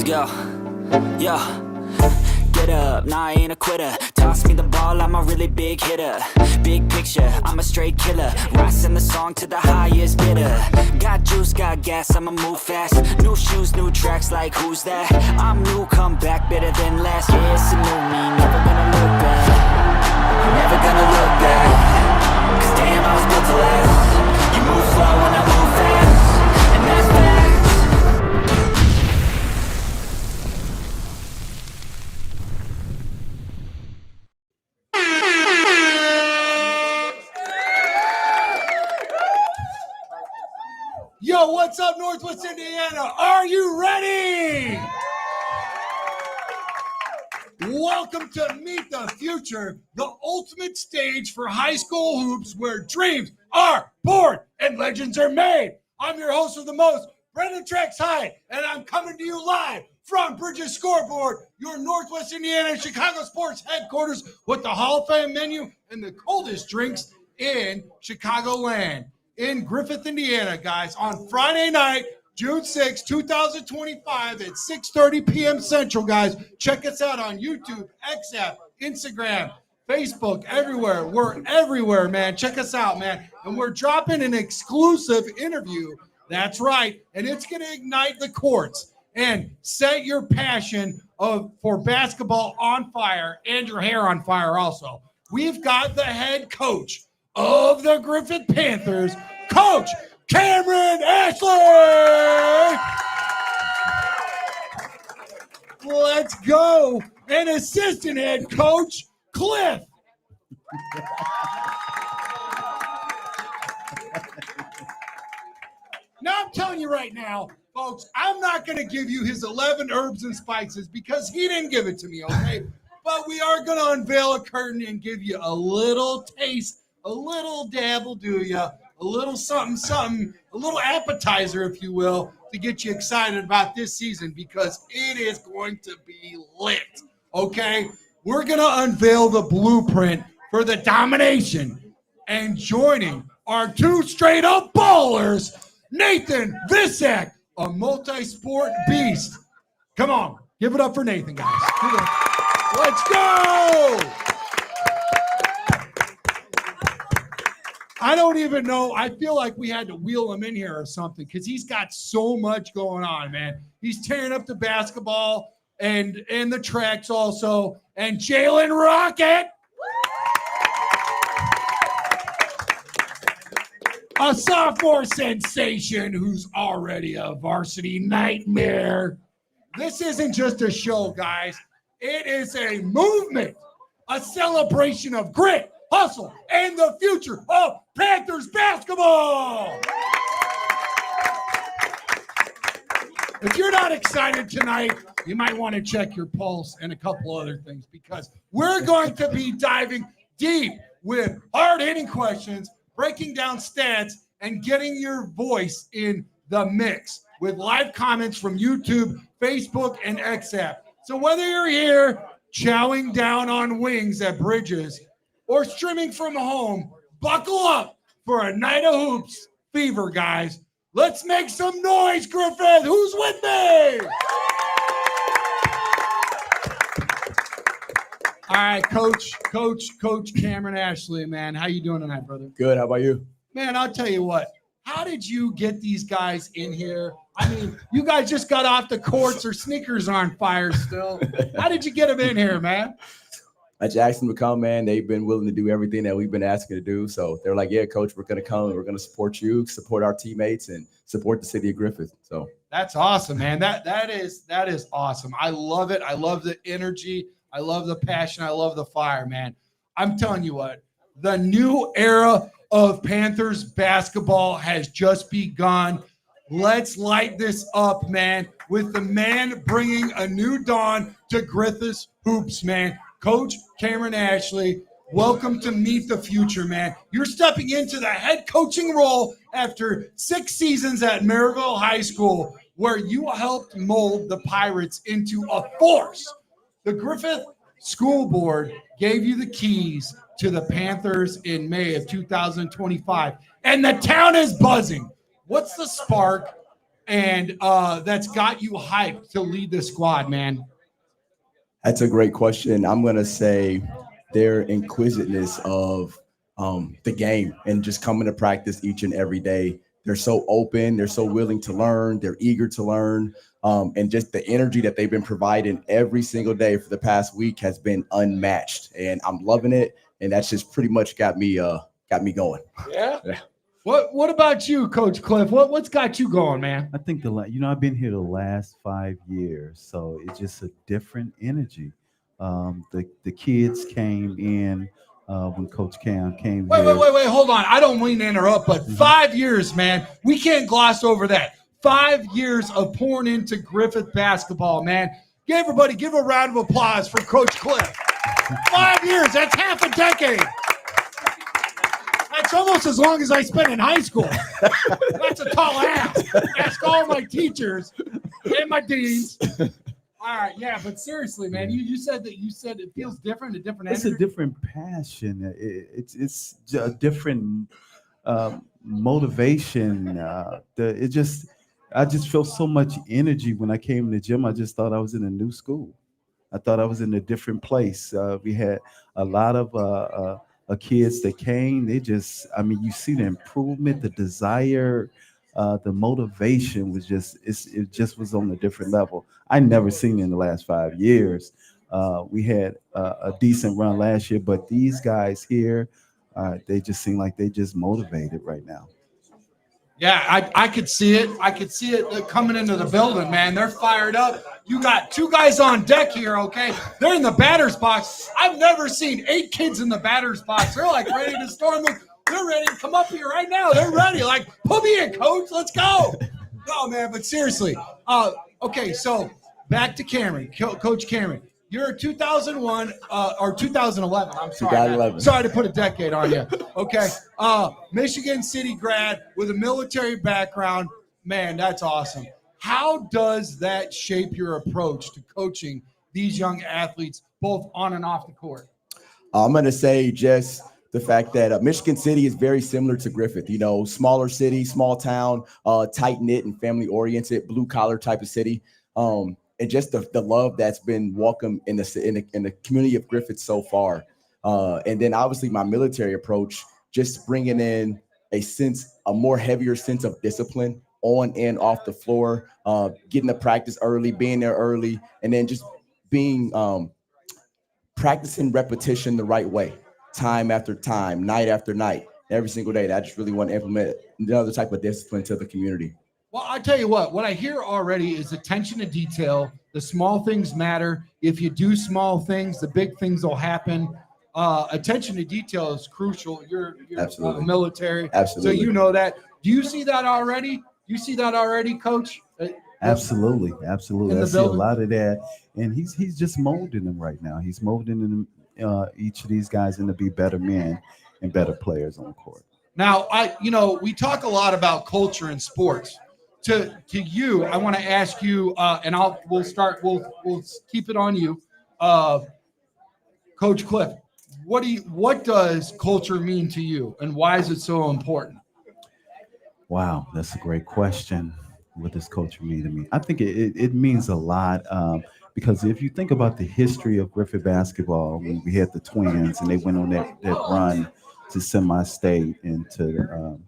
Let's go. Yo. Get up, nah, I ain't a quitter. Toss me the ball, I'm a really big hitter. Big picture, I'm a straight killer. Rising the song to the highest bidder. Got juice, got gas, I'ma move fast. New shoes, new tracks, like who's that? I'm new, come back, better than last. Yeah, it's a new me, never gonna look back. Never gonna look back. Cause damn, I was built to last. You move slow and I move fast. And that's facts. Yo, what's up, Northwest Indiana? Are you ready? Welcome to Meet the Future, the ultimate stage for high school hoops where dreams are born and legends are made. I'm your host of the most, Brendan Trex High, and I'm coming to you live from Bridges Scoreboard, your Northwest Indiana Chicago sports headquarters with the Hall of Fame menu and the coldest drinks in Chicagoland. In Griffith, Indiana, guys, on Friday night, June 6, 2025 at 6:30 p.m. Central, guys. Check us out on YouTube, XApp, Instagram, Facebook, everywhere. We're everywhere, man. Check us out, man. And we're dropping an exclusive interview. That's right. And it's going to ignite the courts and set your passion for basketball on fire and your hair on fire also. We've got the head coach of the Griffith Panthers, Coach Cameron Ashley. Let's go. And assistant head coach, Cliff. Now I'm telling you right now, folks, I'm not going to give you his 11 herbs and spices because he didn't give it to me, okay? But we are going to unveil a curtain and give you a little taste. A little dabble, do ya? A little something, a little appetizer, if you will, to get you excited about this season because it is going to be lit, okay? We're going to unveil the blueprint for the domination. And joining our two straight-up ballers, Nathan Visak, a multi-sport beast. Come on, give it up for Nathan, guys. Let's go! I don't even know. I feel like we had to wheel him in here or something because he's got so much going on, man. He's tearing up the basketball and the tracks also. And Jaylan Rockett, a sophomore sensation who's already a varsity nightmare. This isn't just a show, guys. It is a movement, a celebration of grit, hustle, and the future of Panthers basketball. If you're not excited tonight, you might want to check your pulse and a couple other things because we're going to be diving deep with hard-hitting questions, breaking down stats, and getting your voice in the mix with live comments from YouTube, Facebook, and XApp. So whether you're here chowing down on wings at Bridges or streaming from home, buckle up for a night of hoops fever, guys. Let's make some noise, Griffith. Who's with me? All right, Coach Cameron Ashley, man. How you doing tonight, brother? Good. How about you? Man, I'll tell you what. How did you get these guys in here? I mean, you guys just got off the courts. Their sneakers are on fire still. How did you get them in here, man? I just asked them to come, man. They've been willing to do everything that we've been asking to do. So they're like, yeah, coach, we're going to come and we're going to support you, support our teammates, and support the city of Griffith. So that's awesome, man. That is awesome. I love it. I love the energy. I love the passion. I love the fire, man. I'm telling you what, the new era of Panthers basketball has just begun. Let's light this up, man, with the man bringing a new dawn to Griffith's hoops, man. Coach Cameron Ashley, welcome to Meet the Future, man. You're stepping into the head coaching role after 6 seasons at Merrillville High School, where you helped mold the Pirates into a force. The Griffith School Board gave you the keys to the Panthers in May of 2025, and the town is buzzing. What's the spark and that's got you hyped to lead the squad, man? That's a great question. I'm gonna say their inquisitiveness of the game and just coming to practice each and every day. They're so open. They're so willing to learn. They're eager to learn, and just the energy that they've been providing every single day for the past week has been unmatched. And I'm loving it. And that's just pretty much got me going. Yeah. What about you, Coach Cliff? What's got you going, man? I think I've been here the last 5 years, so it's just a different energy. The kids came in when Coach Cam came. Wait, hold on. I don't mean to interrupt, but 5 years, man. We can't gloss over that. 5 years of pouring into Griffith basketball, man. Give a round of applause for Coach Cliff. 5 years. That's half a decade. That's almost as long as I spent in high school. That's a tall ask. Ask all my teachers and my deans. All right, yeah, but seriously, man, you said it feels different, a different energy. It's a different passion. It's a different motivation. I just felt so much energy when I came in the gym. I just thought I was in a new school. I thought I was in a different place. We had a lot of kids that came. You see the improvement, the desire, the motivation was it just was on a different level. I never seen it in the last 5 years. We had a decent run last year, but these guys here, they just seem like they just motivated right now. Yeah, I could see it. I could see it coming into the building, man. They're fired up. You got two guys on deck here, okay? They're in the batter's box. I've never seen 8 kids in the batter's box. They're like ready to storm the. They're ready to come up here right now. They're ready. Like, put me in, coach. Let's go. No, man, but seriously. Okay, so back to Cameron, Coach Cameron. You're a 2001 or 2011. I'm sorry. 2011. Sorry to put a decade on you. Okay. Michigan City grad with a military background. Man, that's awesome. How does that shape your approach to coaching these young athletes, both on and off the court? I'm going to say just the fact that Michigan City is very similar to Griffith, smaller city, small town, tight-knit and family-oriented, blue-collar type of city. And just the love that's been welcomed in the community of Griffith so far. And then obviously my military approach, just bringing in a more heavier sense of discipline on and off the floor, getting to practice early, being there early, and then just being practicing repetition the right way, time after time, night after night, every single day. I just really want to implement another type of discipline to the community. Well, I tell you what I hear already is attention to detail. The small things matter. If you do small things, the big things will happen. Attention to detail is crucial. You're military. Absolutely. So you know that. Do you see that already? Coach? Absolutely. I see a lot of that. And he's just molding them right now. He's molding them, each of these guys into be better men and better players on the court. Now, we talk a lot about culture in sports. To you, I want to ask you, and we'll keep it on you, Coach Cliff. What does culture mean to you, and why is it so important? Wow, that's a great question. What does culture mean to me? I think it means a lot, because if you think about the history of Griffith basketball, when we had the Twins and they went on that run to semi-state and to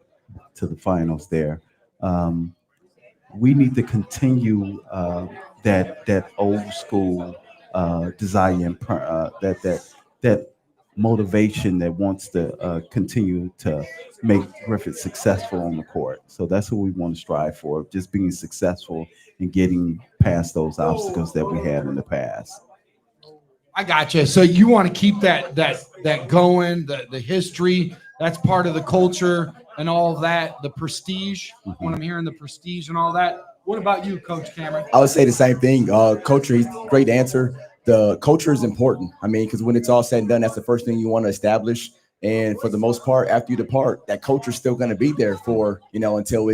the finals there. We need to continue that old school desire and that motivation that wants to continue to make Griffith successful on the court. So that's what we want to strive for, just being successful and getting past those obstacles that we had in the past. I got you. So you want to keep that going, the history, that's part of the culture and all of that, the prestige. When I'm hearing the prestige and all that. What about you, Coach Cameron? I would say the same thing. Culture, great answer. The culture is important. Because when it's all said and done, that's the first thing you want to establish. And for the most part, after you depart, that culture is still going to be there for, until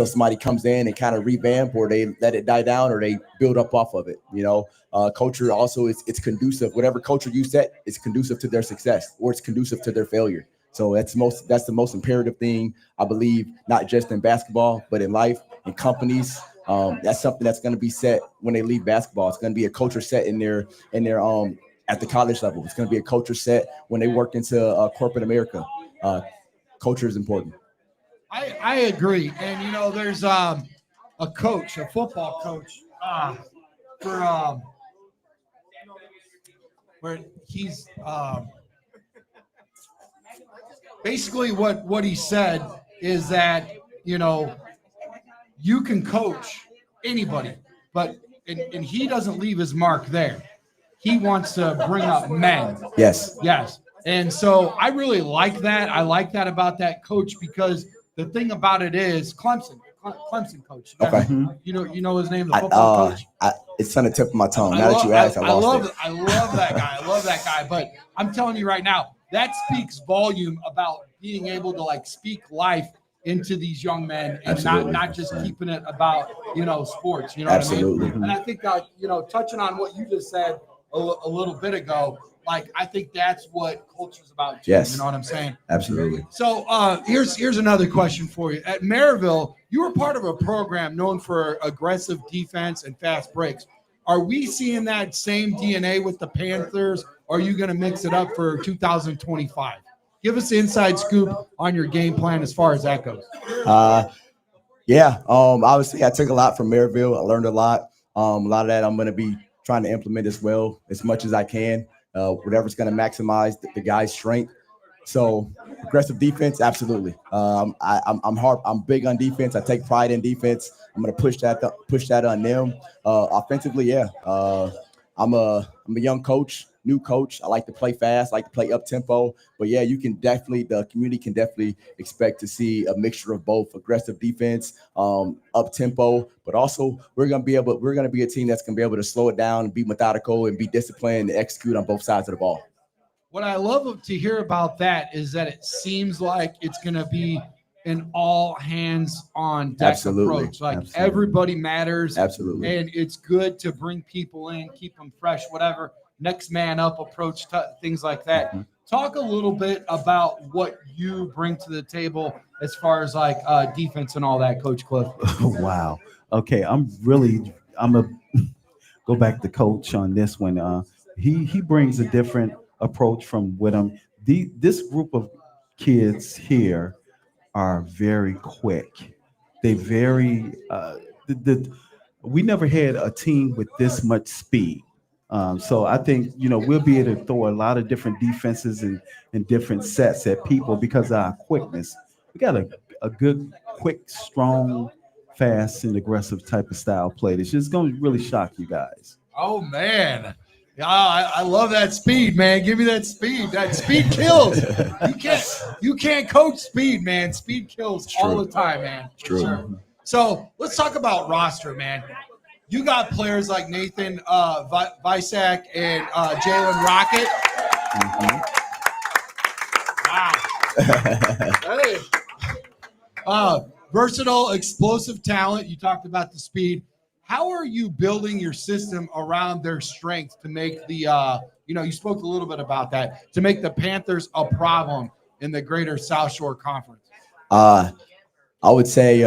somebody comes in and kind of revamp, or they let it die down, or they build up off of it. Culture also it's conducive. Whatever culture you set, it's conducive to their success, or it's conducive to their failure. So that's the most imperative thing, I believe, not just in basketball, but in life. in companies. That's something that's going to be set when they leave basketball. It's going to be a culture set in their at the college level. It's going to be a culture set when they work into corporate America. Culture is important. I agree. And, you know, there's a coach, a football coach for where he's basically what he said is that, you know, you can coach anybody, but and he doesn't leave his mark there. He wants to bring up men. Yes. And so I really like that. I like that about that coach, because the thing about it is Clemson coach. Okay. You know his name, the football coach. It's on the tip of my tongue. Now that you asked, I love it. I love that guy. I love that guy. But I'm telling you right now, that speaks volume about being able to like speak life into these young men and Absolutely. not just keeping it about, you know, sports. You know Absolutely. what I mean? And I think you know, touching on what you just said a little bit ago, like I think that's what culture's about too. Yes. You know what I'm saying? Absolutely. So here's another question for you. At Merrillville, you were part of a program known for aggressive defense and fast breaks. Are we seeing that same DNA with the Panthers? Or are you going to mix it up for 2025? Give us the inside scoop on your game plan as far as that goes. Obviously I took a lot from Merrillville. I learned a lot. A lot of that I'm going to be trying to implement as well, as much as I can. Whatever's going to maximize the guy's strength. So aggressive defense, absolutely. I'm big on defense. I take pride in defense. I'm going to push that on them. Offensively, I'm a young coach, new coach. I like to play fast, I like to play up tempo. But yeah, the community can definitely expect to see a mixture of both aggressive defense, up tempo, but also we're gonna be a team that's gonna be able to slow it down and be methodical and be disciplined and execute on both sides of the ball. What I love to hear about that is that it seems like it's gonna be an all hands on deck approach. Like everybody matters. Absolutely. And it's good to bring people in, keep them fresh, whatever. Next man up approach, things like that. Mm-hmm. Talk a little bit about what you bring to the table as far as like defense and all that, Coach Cliff. Wow. Okay. I'm gonna go back to Coach on this one. He brings a different approach from with him. This group of kids here are very quick. They very we never had a team with this much speed. So I think, you know, we'll be able to throw a lot of different defenses and different sets at people because of our quickness. We got a good, quick, strong, fast, and aggressive type of style play. It's just going to really shock you guys. Oh, man. Yeah, I love that speed, man. Give me that speed. That speed kills. You can't coach speed, man. Speed kills all the time, man. True. Sure. So let's talk about roster, man. You got players like Nathan Visak and Jaylan Rockett. Mm-hmm. Wow. Hey. Versatile, explosive talent. You talked about the speed. How are you building your system around their strengths to make the, you spoke a little bit about that, to make the Panthers a problem in the greater South Shore Conference? I would say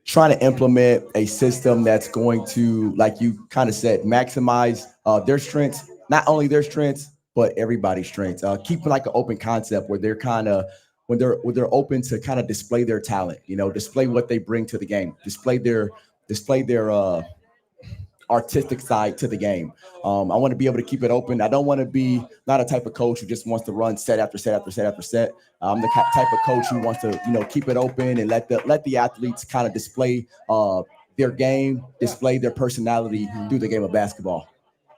trying to implement a system that's going to, like you kind of said, maximize their strengths, not only their strengths, but everybody's strengths. Keep like an open concept where they're kind of, when they're open to kind of display their talent, display what they bring to the game, display their artistic side to the game. I want to be able to keep it open. I don't want to be not a type of coach who just wants to run set after set after set after set. I'm the type of coach who wants to, keep it open and let the athletes kind of display their game, display their personality through the game of basketball.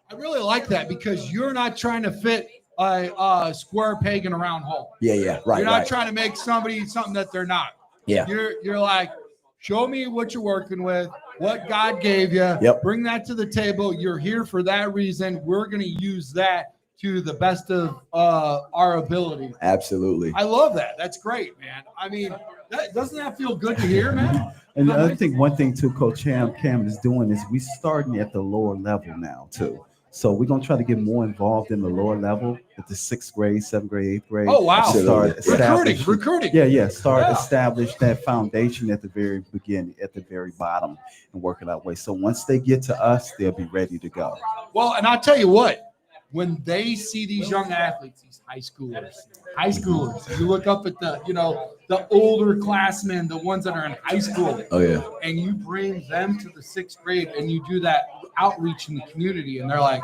I really like that because you're not trying to fit a square peg in a round hole. Yeah, right. You're not trying to make somebody something that they're not. Yeah. You're like, show me what you're working with, what God gave you. Yep. Bring that to the table. You're here for that reason. We're going to use that to the best of our ability. Absolutely. I love that. That's great, man. I mean, doesn't that feel good to hear, man? And I think one thing too, Coach Cam is doing is we starting at the lower level now too. So we're gonna try to get more involved in the lower level at the 6th grade, 7th grade, 8th grade. Oh, wow. Start Recruiting. Yeah. Start Yeah. establish that foundation at the very beginning, at the very bottom, and work it out way. So once they get to us, they'll be ready to go. Well, and I'll tell you what, when they see these young athletes, these high schoolers, you look up at the older classmen, the ones that are in high school. Oh yeah. And you bring them to the 6th grade and you do that outreach in the community. And they're like,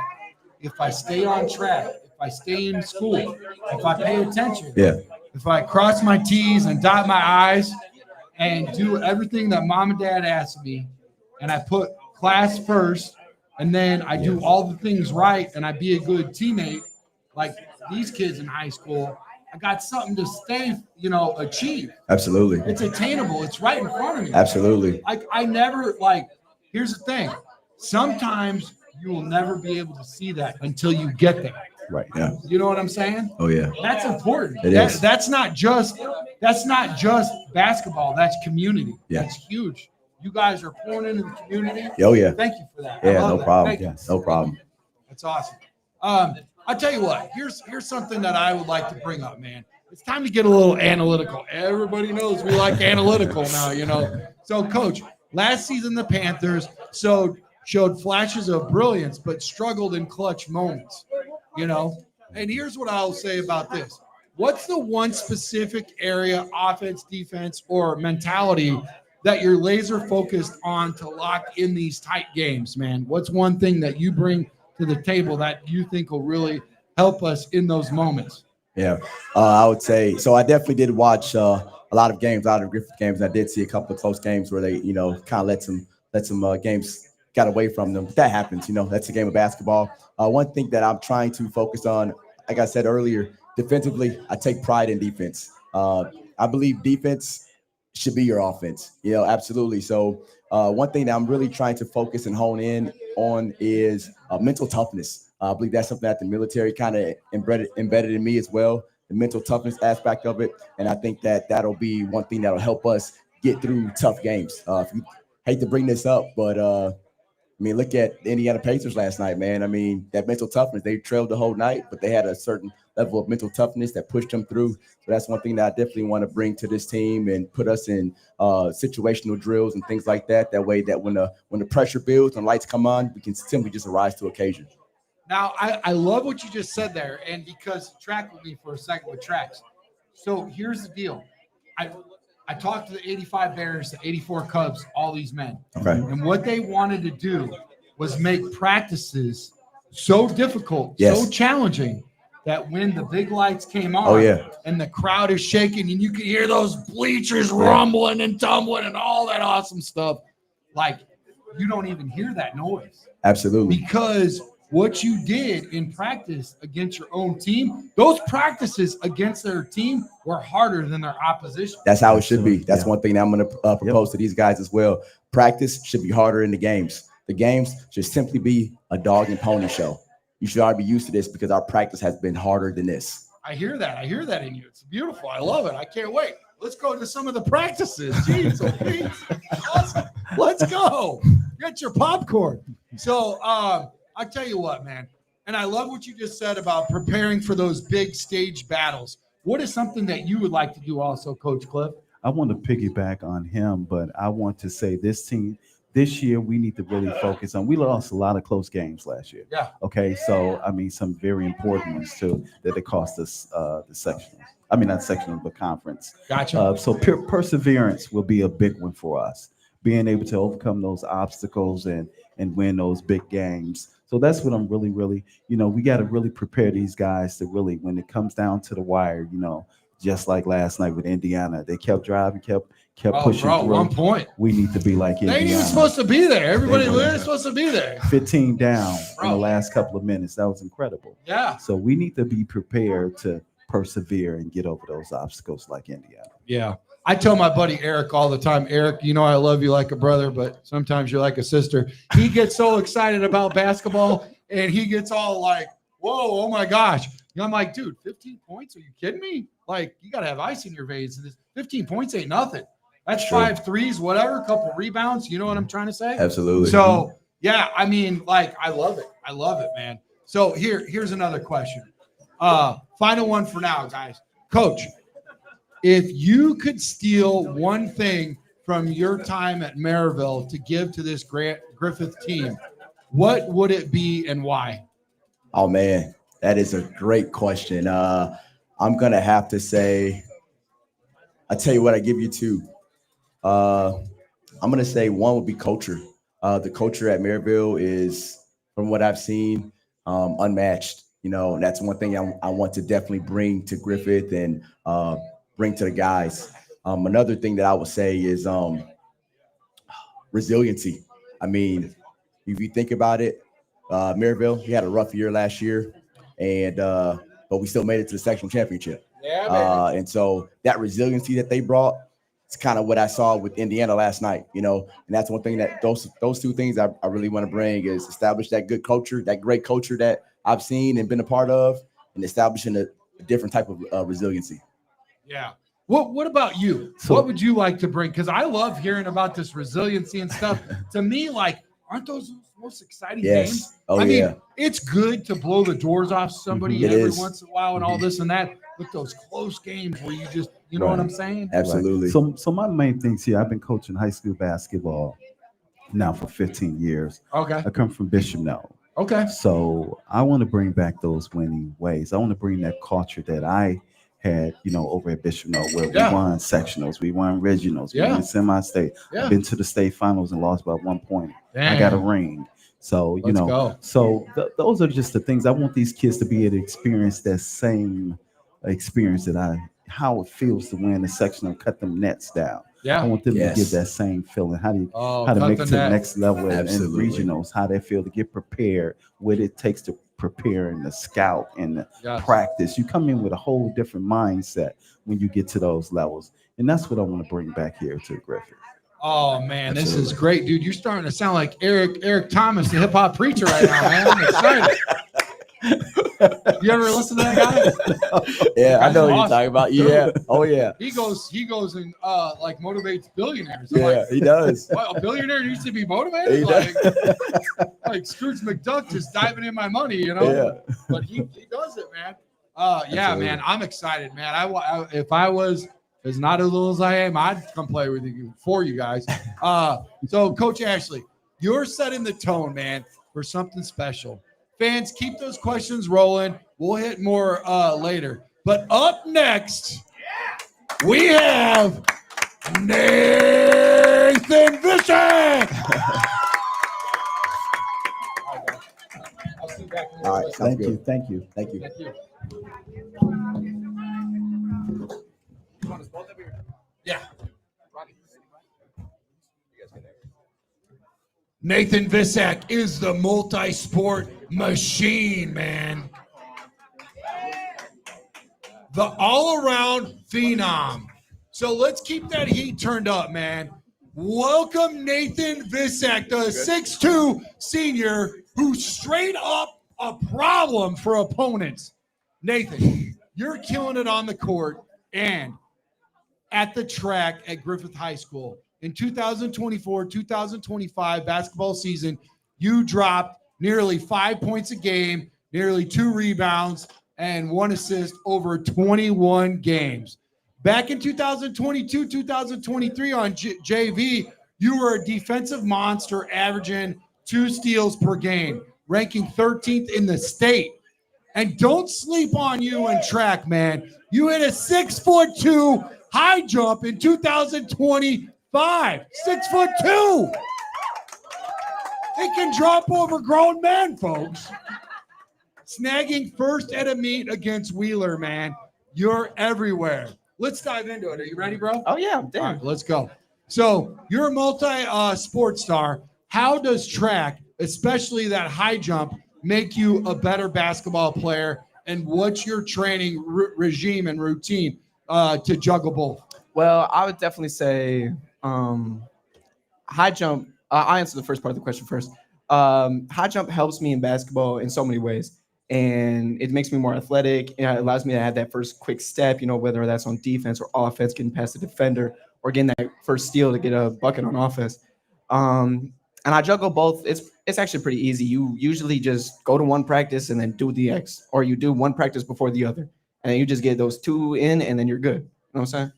if I stay on track, if I stay in school, if I pay attention, if I cross my T's and dot my I's and do everything that mom and dad asked me, and I put class first, and then I do all the things right, and I be a good teammate, like these kids in high school, I got something to achieve. Absolutely. It's attainable. It's right in front of me. Absolutely. Here's the thing. Sometimes you will never be able to see that until you get there. Right. Yeah. You know what I'm saying? Oh yeah. That's important. It is. That's not just basketball. That's community. Yeah. That's huge. You guys are pouring into the community. Oh yeah. Thank you for that. Yeah. I love No that. problem. Thank you. Yes. No problem. That's awesome. I'll tell you what. Here's something that I would like to bring up, man. It's time to get a little analytical. Everybody knows we like analytical now, So, Coach, last season the Panthers showed flashes of brilliance, but struggled in clutch moments, And here's what I'll say about this. What's the one specific area, offense, defense, or mentality that you're laser focused on to lock in these tight games, man? What's one thing that you bring to the table that you think will really help us in those moments? Yeah, I would say so. I definitely did watch a lot of games, a lot of Griffith games. I did see a couple of close games where they, kind of let some games got away from them. But that happens, That's a game of basketball. One thing that I'm trying to focus on, like I said earlier, defensively, I take pride in defense. I believe defense should be your offense. Absolutely. So one thing that I'm really trying to focus and hone in on is mental toughness. I believe that's something that the military kind of embedded in me as well, the mental toughness aspect of it. And I think that that'll be one thing that'll help us get through tough games. If you hate to bring this up, but look at the Indiana Pacers last night, man. That mental toughness, they trailed the whole night, but they had a certain level of mental toughness that pushed them through. So that's one thing that I definitely want to bring to this team and put us in situational drills and things like that. That way that when the pressure builds and lights come on, we can simply just arise to occasion. Now, I love what you just said there, and because track with me for a second with tracks. So here's the deal. I talked to the 85 Bears, the 84 Cubs, all these men. Okay. And what they wanted to do was make practices so difficult, so challenging, that when the big lights came on and the crowd is shaking and you can hear those bleachers rumbling and tumbling and all that awesome stuff, like you don't even hear that noise. Absolutely. Because what you did in practice against your own team, those practices against their team were harder than their opposition. That's how it should be. That's one thing that I'm going to propose to these guys as well. Practice should be harder in the games. The games should simply be a dog and pony show. You should already be used to this because our practice has been harder than this. I hear that. I hear that in you. It's beautiful. I love it. I can't wait. Let's go to some of the practices. Jeez, awesome. Let's go. Get your popcorn. So, I'll tell you what, man, and I love what you just said about preparing for those big stage battles. What is something that you would like to do also, Coach Cliff? I want to piggyback on him, but I want to say this team, this year, we need to really focus on. We lost a lot of close games last year. Yeah. Okay, so, some very important ones, too, that it cost us the sectional. Not sectional, but conference. Gotcha. So perseverance will be a big one for us, being able to overcome those obstacles and win those big games. So that's what I'm really, we got to really prepare these guys to really, when it comes down to the wire, just like last night with Indiana, they kept driving, kept pushing through. 1 point. We need to be like Indiana. They ain't even supposed to be there. Everybody was supposed to be there. 15 down in the last couple of minutes. That was incredible. Yeah. So we need to be prepared to persevere and get over those obstacles like Indiana. Yeah. I tell my buddy Eric all the time, Eric, I love you like a brother, but sometimes you're like a sister. He gets so excited about basketball and he gets all like, whoa, oh my gosh. I'm like, dude, 15 points? Are you kidding me? Like, you got to have ice in your veins. 15 points ain't nothing. That's 5 threes, whatever, a couple rebounds. You know what I'm trying to say? Absolutely. So, yeah, I love it. I love it, man. So here's another question. Final one for now, guys. Coach, if you could steal one thing from your time at Merrillville to give to this Griffith team, what would it be and why? Oh man, that is a great question. I'm gonna have to say, I tell you what, I give you two. I'm gonna say one would be culture. The culture at Merrillville is, from what I've seen, unmatched. You know, that's one thing I want to definitely bring to Griffith and bring to the guys. Another thing that I would say is resiliency. I mean, if you think about it, Merrillville, we had a rough year last year, and but we still made it to the sectional championship. Yeah, and so that resiliency that they brought, it's kind of what I saw with Indiana last night, you know, and that's one thing that those two things I really want to bring is establish that good culture, that great culture that I've seen and been a part of, and establishing a different type of resiliency. Yeah. What about you? So, what would you like to bring? Because I love hearing about this resiliency and stuff. To me, like, aren't those the most exciting games? Oh, I yeah. mean, it's good to blow the doors off somebody every once in a while and all this and that. With those close games where you just, you know what I'm saying? Absolutely. Right. So my main things here, I've been coaching high school basketball now for 15 years. Okay. I come from Bishop Knoll. Okay. So I want to bring back those winning ways. I want to bring that culture that I had, you know, over at Bishop Knoll, where we won sectionals, we won regionals, we won semi-state. I've been to the state finals and lost by 1 point. Damn. I got a ring. So, you those are just the things I want these kids to be able to experience, that same experience that how it feels to win a sectional, cut them nets down. Yeah. I want them to get that same feeling. How to make it to the next level in regionals, how they feel to get prepared, what it takes to prepare and the scout and the practice. You come in with a whole different mindset when you get to those levels. And that's what I want to bring back here to Griffith. Oh man, this is great, dude. You're starting to sound like Eric Thomas, the hip hop preacher right now, man. I'm excited. You ever listen to that guy? Yeah, I know what you're talking about. Yeah. Oh yeah. He goes and like motivates billionaires. He does. What, a billionaire needs to be motivated? Like Scrooge McDuck just diving in my money, you know? Yeah. But he does it, man. Man, I'm excited, man. If I was as not as little as I am, I'd come play with you for you guys. So Coach Ashley, you're setting the tone, man, for something special. Fans, keep those questions rolling. We'll hit more later. But up next, we have Nathan Visak. All right, thank you. You want us both over here? Yeah. Nathan Visak is the multi-sport machine, man. The all-around phenom. So let's keep that heat turned up, man. Welcome Nathan Visak, the 6'2" senior who's straight up a problem for opponents. Nathan, you're killing it on the court and at the track at Griffith High School. In 2024-2025 basketball season, you dropped nearly 5 points a game, nearly 2 rebounds, and 1 assist over 21 games. Back in 2022-2023 on JV, you were a defensive monster, averaging 2 steals per game, ranking 13th in the state. And don't sleep on you in track, man. You hit a 6'2" high jump in 2025. 6'2". They can drop over grown men, folks. Snagging first at a meet against Wheeler, man. You're everywhere. Let's dive into it. Are you ready, bro? Oh, yeah. Damn. All right, let's go. So you're a multi-sports star. How does track, especially that high jump, make you a better basketball player? And what's your training regime and routine to juggle both? Well, I would definitely say high jump. I'll answer the first part of the question first. High jump helps me in basketball in so many ways. And it makes me more athletic. It allows me to have that first quick step, you know, whether that's on defense or offense, getting past the defender or getting that first steal to get a bucket on offense. And I juggle both. It's It's actually pretty easy. You usually just go to one practice and then do the X, or you do one practice before the other, and then you just get those 2 in, and then you're good. You know what I'm saying?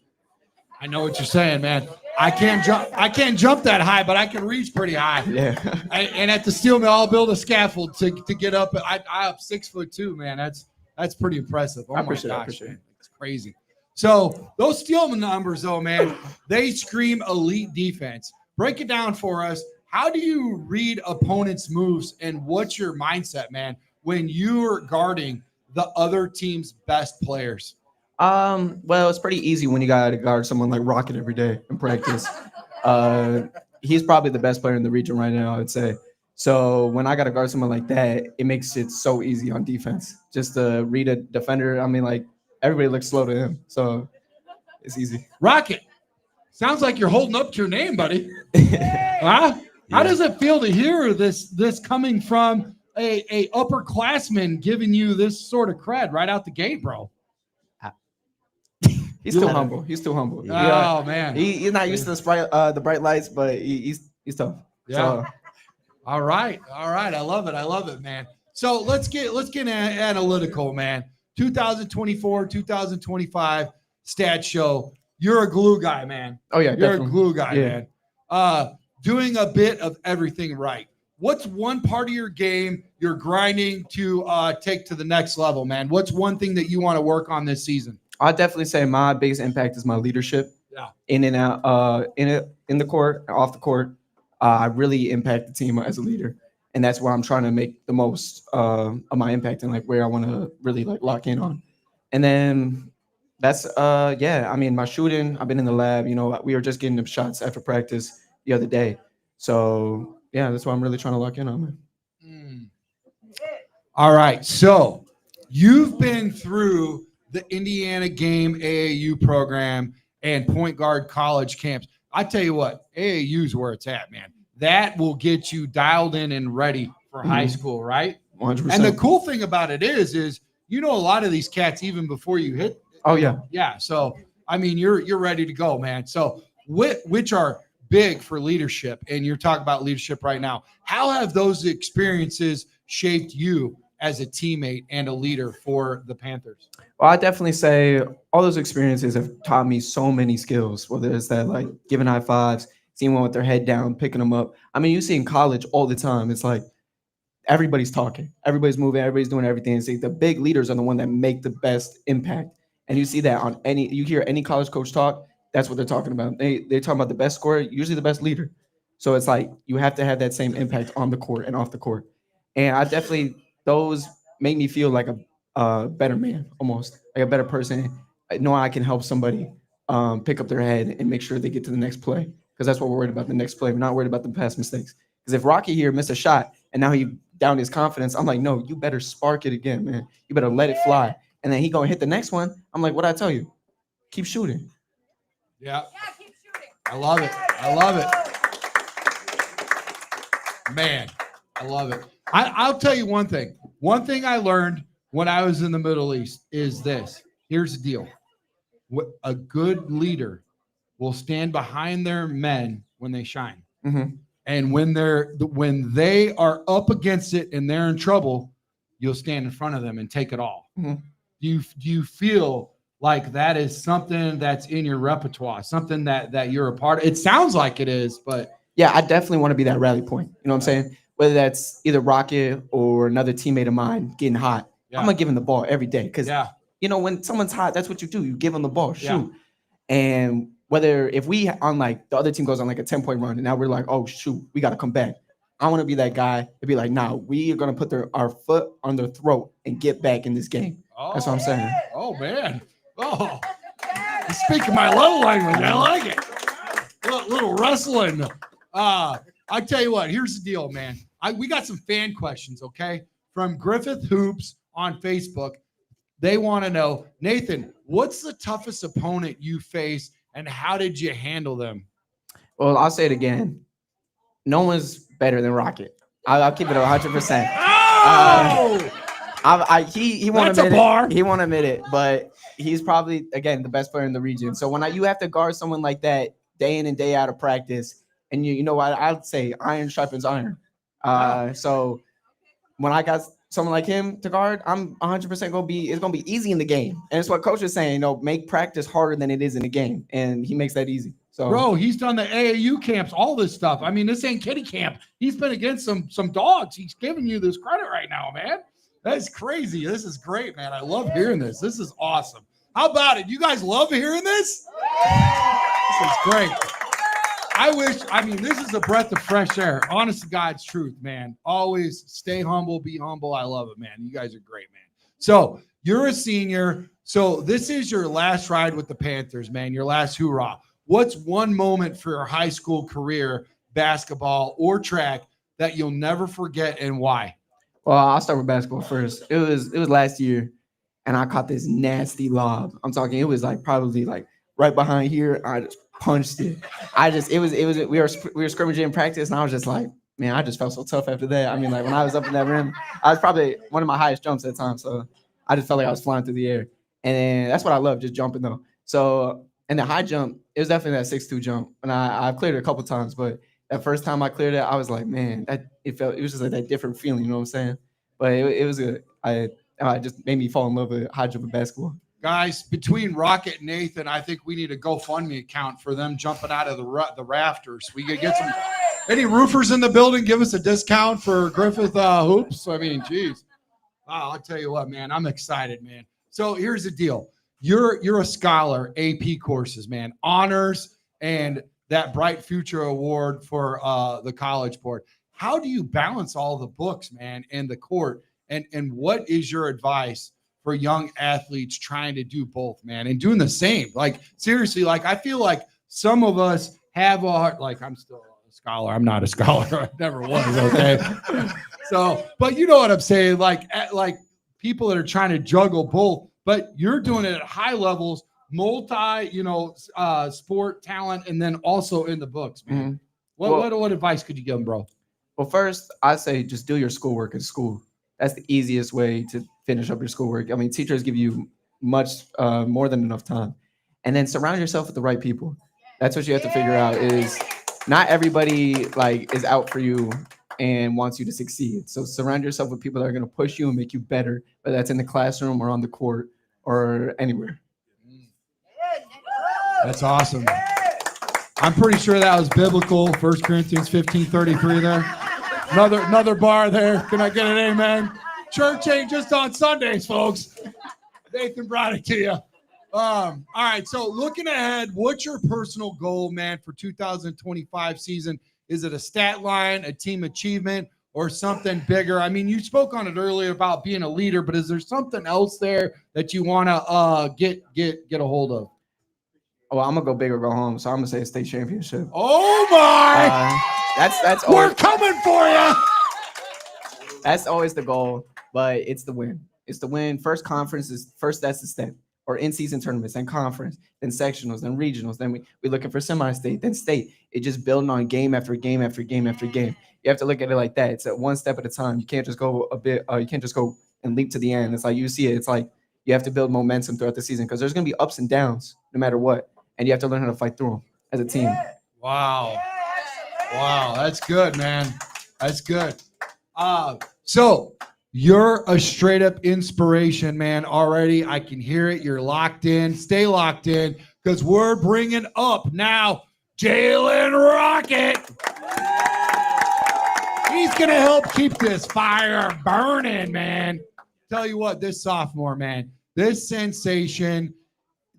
I know what you're saying, man. I can't jump that high, but I can reach pretty high. Yeah. And at the steel mill, I'll build a scaffold to get up. I up 6'2", man. That's pretty impressive. Oh I my appreciate gosh, it. man. It's crazy. So those steel numbers, though, man, they scream elite defense. Break it down for us. How do you read opponents' moves, and what's your mindset, man, when you're guarding the other team's best players? Well, it's pretty easy when you got to guard someone like Rockett every day in practice. He's probably the best player in the region right now, I would say. So when I got to guard someone like that, it makes it so easy on defense. Just to read a defender, I mean, like, everybody looks slow to him, so it's easy. Rockett, sounds like you're holding up to your name, buddy. Huh? How does it feel to hear this coming from a upperclassman giving you this sort of cred right out the gate, bro? He's still humble. He's still humble. Oh man, he's not used to the bright lights, but he's tough. Yeah. So, All right. I love it, man. So let's get analytical, man. 2024, 2025 stats show you're a glue guy, man. oh yeah, You're definitely. a glue guy, Yeah. man. Doing a bit of everything right. What's one part of your game you're grinding to take to the next level, man? What's one thing that you want to work on this season? I'd definitely say my biggest impact is my leadership. Yeah. In and out, in the court, off the court. I really impact the team as a leader, and that's where I'm trying to make the most of my impact and like where I want to really like lock in on. And then that's I mean, my shooting. I've been in the lab. You know, we were just getting them shots after practice the other day. So yeah, that's what I'm really trying to lock in on, man. All right. So you've been through the Indiana Game AAU program and point guard college camps. I tell you what, AAU is where it's at, man. That will get you dialed in and ready for high school, right? 100%. And the cool thing about it is you know a lot of these cats even before you hit. Oh yeah. Yeah. So I mean, you're ready to go, man. So which are big for leadership, and you're talking about leadership right now. How have those experiences shaped you as a teammate and a leader for the Panthers? Well, I definitely say all those experiences have taught me so many skills, whether it's that like giving high fives, seeing one with their head down, picking them up. I mean, you see in college all the time, it's like everybody's talking, everybody's moving, everybody's doing everything. It's like the big leaders are the one that make the best impact. And you see that on you hear any college coach talk, that's what they're talking about. They're talking about the best scorer, usually the best leader. So it's like you have to have that same impact on the court and off the court. And I definitely, those make me feel like a better man, almost like a better person, knowing I can help somebody pick up their head and make sure they get to the next play. Because that's what we're worried about, the next play. We're not worried about the past mistakes. Because if Rocky here missed a shot and now he down his confidence, I'm like, no, you better spark it again, man. You better let it fly. And then he gonna hit the next one. I'm like, what'd I tell you? Keep shooting. Yeah. Keep shooting. I love it. Man, I love it. I'll tell you one thing. One thing I learned when I was in the Middle East is this. Here's the deal. A good leader will stand behind their men when they shine. Mm-hmm. And when they are up against it and they're in trouble, you'll stand in front of them and take it all. Mm-hmm. Do you feel like that is something that's in your repertoire, something that you're a part of? It sounds like it is, but yeah, I definitely want to be that rally point. You know what I'm saying? Whether that's either Rocket or another teammate of mine getting hot, yeah. I'm gonna give him the ball every day. Because yeah. When someone's hot, that's what you do. You give them the ball, shoot. Yeah. And whether if we on like the other team goes on like a 10-point run and now we're like, oh shoot, we gotta come back. I want to be that guy to be like, nah, we are gonna put our foot on their throat and get back in this game. That's what I'm saying. Oh man. Oh, you're speaking my love language. I like it. Little wrestling. I tell you what, here's the deal, man. We got some fan questions, okay? From Griffith Hoops on Facebook. They want to know, Nathan, what's the toughest opponent you face and how did you handle them? Well, I'll say it again. No one's better than Rocket. I'll keep it 100%. Oh! He won't That's a admit bar. it. He won't admit it, but he's probably, again, the best player in the region. So when you have to guard someone like that day in and day out of practice, and you know what, I'd say iron sharpens iron. So when I got someone like him to guard, I'm 100% it's gonna be easy in the game. And it's what coach is saying, make practice harder than it is in the game. And he makes that easy. So bro, he's done the AAU camps, all this stuff. I mean, this ain't kiddie camp. He's been against some dogs. He's giving you this credit right now, man. That's crazy. This is great, man. I love hearing this. This is awesome. How about it? You guys love hearing this? This is great. This is a breath of fresh air. Honest to God's truth, man. Always stay humble, be humble. I love it, man. You guys are great, man. So you're a senior. So this is your last ride with the Panthers, man. Your last hoorah. What's one moment for your high school career, basketball or track, that you'll never forget, and why? Well, I'll start with basketball first. It was last year, and I caught this nasty lob. I'm talking, it was probably right behind here. I just punched it. We were scrimmaging in practice, and I was just like, man, I just felt so tough after that. I mean, when I was up in that rim, I was probably one of my highest jumps at the time, so I just felt like I was flying through the air. And then that's what I love, just jumping though. So in the high jump, it was definitely that 6'2" jump, and I've cleared it a couple times, but that first time I cleared it, I was like, man, it was just that different feeling, you know what I'm saying? But it was good. It just made me fall in love with high jump and basketball. Guys, between Rockett and Nathan, I think we need a GoFundMe account for them jumping out of the rafters. We could get any roofers in the building, give us a discount for Griffith hoops. I mean, geez. Wow, I'll tell you what, man, I'm excited, man. So here's the deal. You're a scholar, AP courses, man, honors, and that Bright Future Award for the College Board. How do you balance all the books, man, and the court? And what is your advice for young athletes trying to do both, man, and doing the same? Seriously, I feel like some of us have a heart. I'm still a scholar. I'm not a scholar. I never was, okay? So, but you know what I'm saying? People that are trying to juggle both, but you're doing it at high levels, multi, sport talent, and then also in the books, man. Mm-hmm. What advice could you give them, bro? Well, first, I say just do your schoolwork in school. That's the easiest way to finish up your schoolwork. I mean, teachers give you much more than enough time. And then surround yourself with the right people. That's what you have to figure out, is not everybody is out for you and wants you to succeed. So surround yourself with people that are going to push you and make you better, whether that's in the classroom or on the court or anywhere. That's awesome. I'm pretty sure that was biblical. 1 Corinthians 15:33 there. Another bar there. Can I get an amen? Church ain't just on Sundays, folks. Nathan brought it to you. All right, so looking ahead, what's your personal goal, man, for 2025 season? Is it a stat line, a team achievement, or something bigger? I mean, you spoke on it earlier about being a leader, but is there something else there that you want to get a hold of? Well, I'm gonna go big or go home, so I'm gonna say a state championship. Oh my! That's we're coming for you. That's always the goal, but it's the win. It's the win. First conference is first. That's the step. Or in-season tournaments, then conference, then sectionals, then regionals, then we're looking for semi-state, then state. It's just building on game after game after game after game. You have to look at it like that. It's at one step at a time. You can't just go you can't just go and leap to the end. It's like you see it. It's like you have to build momentum throughout the season because there's going to be ups and downs no matter what. And you have to learn how to fight through them as a team. Wow. That's good, man. That's good. So you're a straight up inspiration, man. Already, I can hear it. You're locked in. Stay locked in because we're bringing up now Jaylan Rockett. He's going to help keep this fire burning, man. Tell you what, this sophomore, man, this sensation,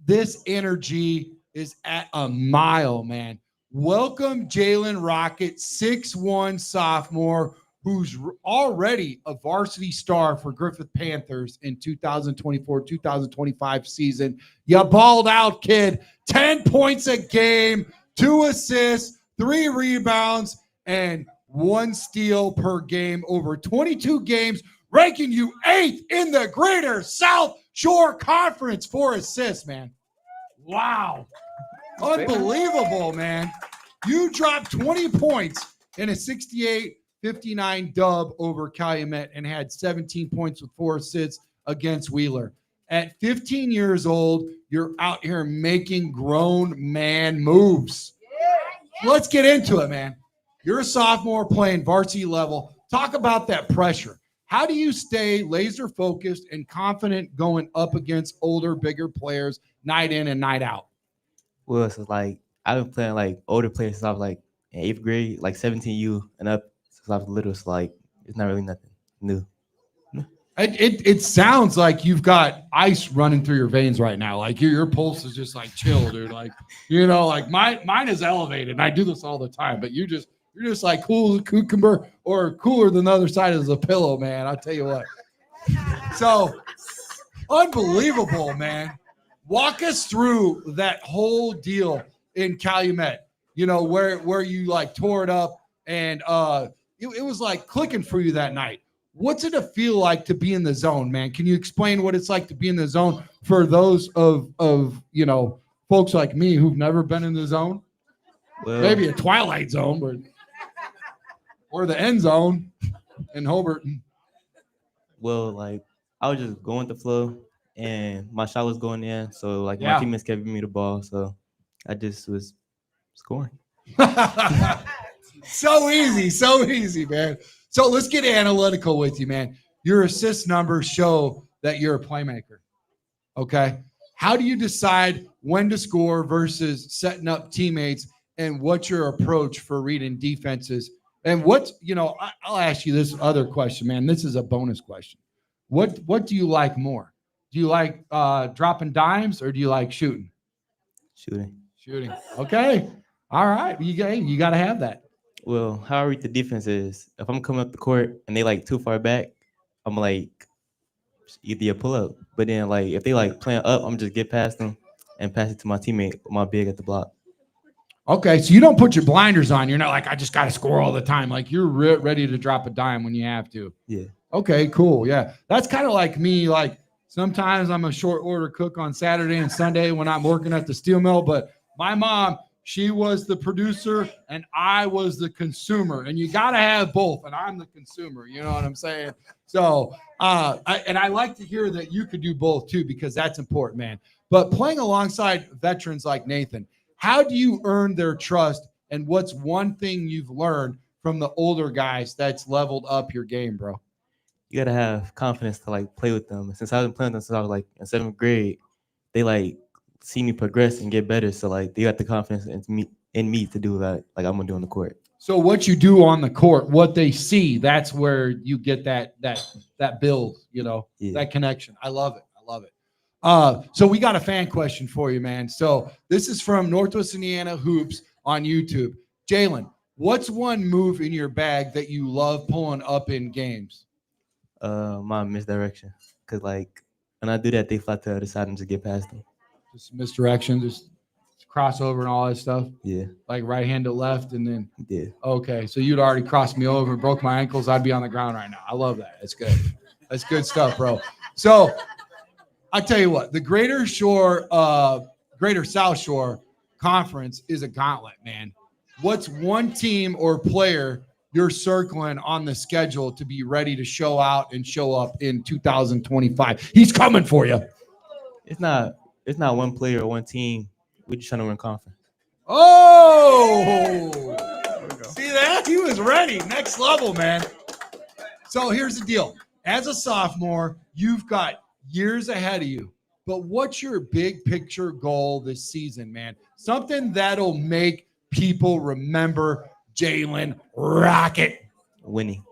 this energy is at a mile, man. Welcome, Jaylan Rockett, 6'1" sophomore, who's already a varsity star for Griffith Panthers in 2024-2025 season. You balled out, kid. 10 points a game, 2 assists, 3 rebounds, and 1 steal per game over 22 games, ranking you 8th in the Greater South Shore Conference for assists, man. Wow. Unbelievable, man. You dropped 20 points in a 68-59 dub over Calumet and had 17 points with 4 assists against Wheeler. At 15 years old, you're out here making grown man moves. Let's get into it, man. You're a sophomore playing varsity level. talk about that pressure. How do you stay laser focused and confident going up against older, bigger players night in and night out? Well, it's like I've been playing like older players since I was like in 8th grade, like 17U and up since I was little. So like it's not really nothing new. It sounds like you've got ice running through your veins right now. Like your pulse is just like chill, dude. Like, like mine is elevated. And I do this all the time, but you're just like cool as a cucumber or cooler than the other side is a pillow, man. I'll tell you what. So unbelievable, man. Walk us through that whole deal in Calumet, where you like tore it up and it was like clicking for you that night. What's it to feel like to be in the zone, man? Can you explain what it's like to be in the zone for those of folks like me who've never been in the zone? Well, Maybe a twilight zone, or the end zone in Hobart. well, like I was just going with the flow and my shot was going in. So like Yeah. my teammates kept giving me the ball. So I just was scoring. So easy, man. So let's get analytical with you, man. Your assist numbers show that you're a playmaker. Okay. How do you decide when to score versus setting up teammates, and what's your approach for reading defenses? And I'll ask you this other question, man. This is a bonus question. What do you like more? Do you like dropping dimes or do you like shooting? Shooting. Okay. All right. You got to have that. Well, how I read the defense is if I'm coming up the court and they like too far back, I'm like either a pull up. But then like if they like playing up, I'm just get past them and pass it to my teammate with my big at the block. Okay, so you don't put your blinders on. You're not like, I just got to score all the time. Like you're ready to drop a dime when you have to. Yeah. Okay, cool. Yeah, that's kind of like me. Like sometimes I'm a short order cook on Saturday and Sunday when I'm working at the steel mill. But my mom, she was the producer and I was the consumer. And you got to have both. And I'm the consumer. You know what I'm saying? So, I like to hear that you could do both too, because that's important, man. But playing alongside veterans like Nathan, how do you earn their trust? And what's one thing you've learned from the older guys that's leveled up your game, bro? You gotta have confidence to like play with them. Since I've been playing with them since I was like in 7th grade, they like see me progress and get better. So like they got the confidence in me to do that, like I'm gonna do on the court. So what you do on the court, what they see, that's where you get that build, that connection. I love it. So we got a fan question for you, man. So this is from Northwest Indiana Hoops on YouTube. Jaylan, what's one move in your bag that you love pulling up in games? My misdirection. Cause like when I do that, they fly to the other side and just get past them. Just misdirection, just crossover and all that stuff? Yeah. Like right hand to left and then? Yeah. Okay, so you'd already crossed me over and broke my ankles. I'd be on the ground right now. I love that. That's good. That's good stuff, bro. So I tell you what, the Greater South Shore Conference is a gauntlet, man. What's one team or player you're circling on the schedule to be ready to show out and show up in 2025? He's coming for you. It's not one player or one team. We're just trying to win conference. Oh, see that? He was ready. Next level, man. So here's the deal. As a sophomore, you've got years ahead of you. But what's your big picture goal this season, man? Something that'll make people remember Jaylan Rockett. Winning.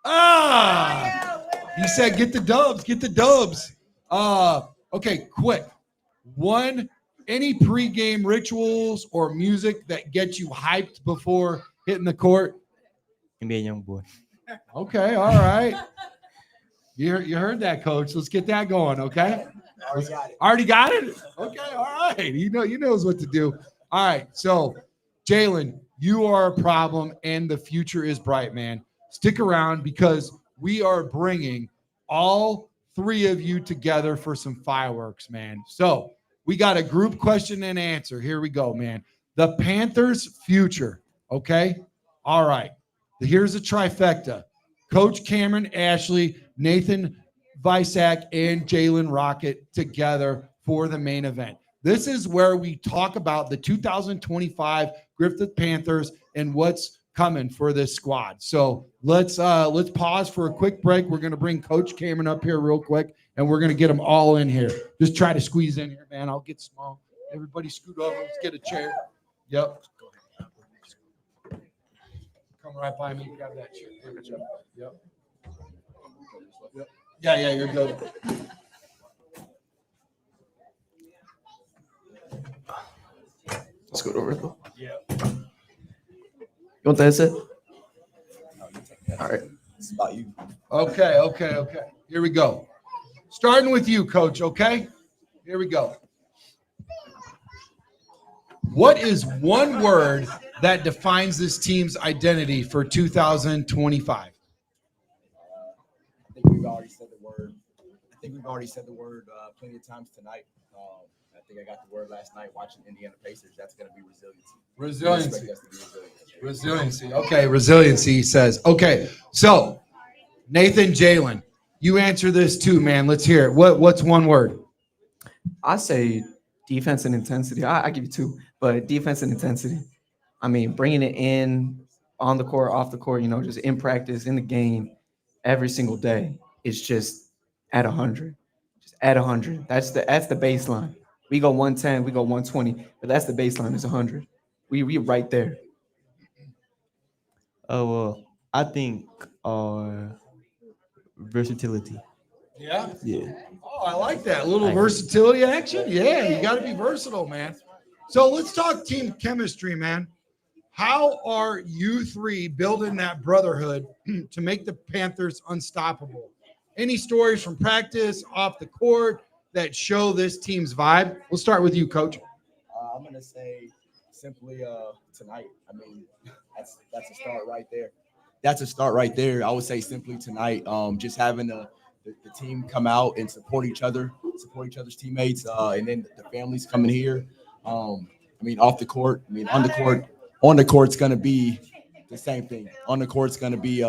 He said, get the dubs. Okay, quick. Any pregame rituals or music that gets you hyped before hitting the court? NBA young boy. Okay, all right. You heard that, coach. Let's get that going, okay? Already got it? Okay, all right. He knows what to do. All right, so Jaylan, you are a problem and the future is bright, man. Stick around because we are bringing all three of you together for some fireworks, man. So we got a group question and answer. Here we go, man. The Panthers' future, okay? All right. Here's a trifecta. Coach Cameron Ashley, Nathan Visak, and Jaylan Rockett together for the main event. This is where we talk about the 2025 Griffith Panthers and what's coming for this squad. So let's pause for a quick break. We're going to bring Coach Cameron up here real quick, and we're going to get them all in here. Just try to squeeze in here, man. I'll get small. Everybody scoot over. Let's get a chair. Yep. Come right by me. Grab that chair. Yep. Yeah, you're good. Let's go over it. Yeah. You want the headset? All right. It's about you. Okay. Here we go. Starting with you, Coach, okay? Here we go. What is one word that defines this team's identity for 2025? I think we've already said the word plenty of times tonight. I think I got the word last night watching Indiana Pacers. That's going to be resiliency. Resiliency. Okay, resiliency says. Okay, so Nathan Jaylan, you answer this too, man. Let's hear it. What's one word? I say defense and intensity. I give you two, but defense and intensity. I mean, bringing it in on the court, off the court, just in practice, in the game, every single day. It's just at 100. Just at 100. That's the baseline. We go 110, we go 120, but that's the baseline. Is 100. We right there. Oh, well, I think versatility. Yeah. Yeah. Oh, I like that. A little versatility action. Yeah, you got to be versatile, man. So let's talk team chemistry, man. How are you three building that brotherhood to make the Panthers unstoppable? Any stories from practice, off the court, that show this team's vibe? We'll start with you, Coach. I'm going to say simply tonight. I mean, that's a start right there. That's a start right there. I would say simply tonight, just having the team come out and support each other's teammates, and then the families coming here. I mean, off the court. I mean, on the court's going to be the same thing. On the court's going to be